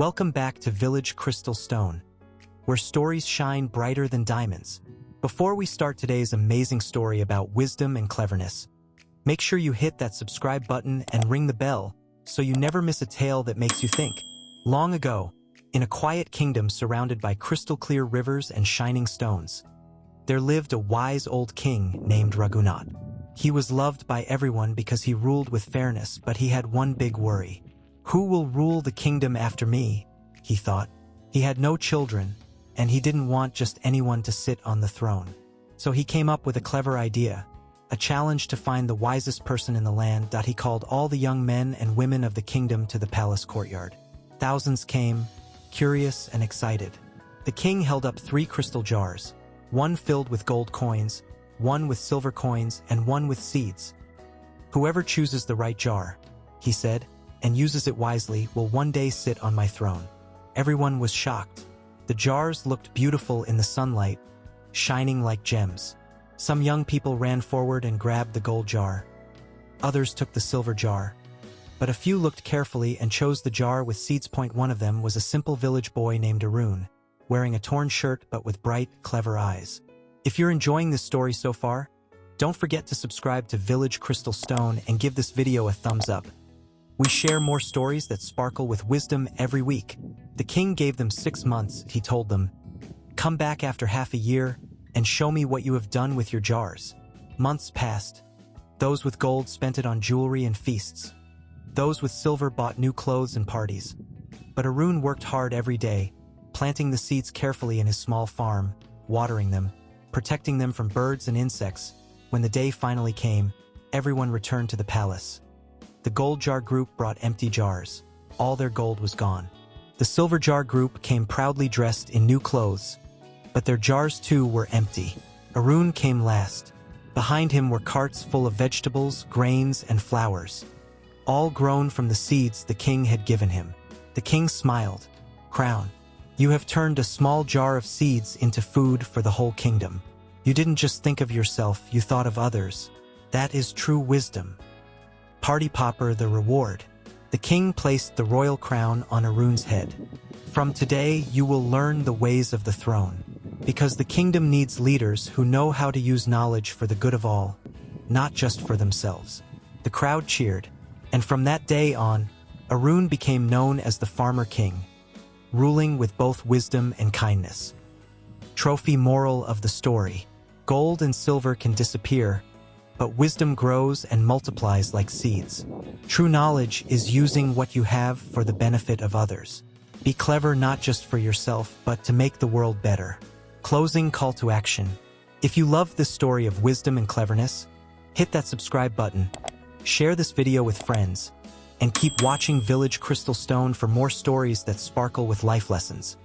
Welcome back to Village Crystal Stone, where stories shine brighter than diamonds. Before we start today's amazing story about wisdom and cleverness, make sure you hit that subscribe button and ring the bell so you never miss a tale that makes you think. Long ago, in a quiet kingdom surrounded by crystal-clear rivers and shining stones, there lived a wise old king named Raghunath. He was loved by everyone because he ruled with fairness, but he had one big worry. Who will rule the kingdom after me? He thought. He had no children, and he didn't want just anyone to sit on the throne. So he came up with a clever idea, a challenge to find the wisest person in the land. He called all the young men and women of the kingdom to the palace courtyard. Thousands came, curious and excited. The king held up 3 crystal jars, one filled with gold coins, one with silver coins, and one with seeds. Whoever chooses the right jar, he said, and uses it wisely will one day sit on my throne. Everyone was shocked. The jars looked beautiful in the sunlight, shining like gems. Some young people ran forward and grabbed the gold jar. Others took the silver jar. But a few looked carefully and chose the jar with seeds. One of them was a simple village boy named Arun, wearing a torn shirt but with bright, clever eyes. If you're enjoying this story so far, don't forget to subscribe to Village Crystal Stone and give this video a thumbs up. We share more stories that sparkle with wisdom every week. The king gave them 6 months. He told them, "Come back after half a year and show me what you have done with your jars." Months passed. Those with gold spent it on jewelry and feasts. Those with silver bought new clothes and parties. But Arun worked hard every day, planting the seeds carefully in his small farm, watering them, protecting them from birds and insects. When the day finally came, everyone returned to the palace. The gold jar group brought empty jars. All their gold was gone. The silver jar group came proudly dressed in new clothes, but their jars too were empty. Arun came last. Behind him were carts full of vegetables, grains, and flowers, all grown from the seeds the king had given him. The king smiled. "Crown, you have turned a small jar of seeds into food for the whole kingdom. You didn't just think of yourself, you thought of others. That is true wisdom." Party popper, the reward. The king placed the royal crown on Arun's head. "From today, you will learn the ways of the throne, because the kingdom needs leaders who know how to use knowledge for the good of all, not just for themselves." The crowd cheered, and from that day on, Arun became known as the Farmer King, ruling with both wisdom and kindness. Trophy moral of the story: gold and silver can disappear, but wisdom grows and multiplies like seeds. True knowledge is using what you have for the benefit of others. Be clever not just for yourself, but to make the world better. Closing call to action. If you love this story of wisdom and cleverness, hit that subscribe button, share this video with friends, and keep watching Village Crystal Stone for more stories that sparkle with life lessons.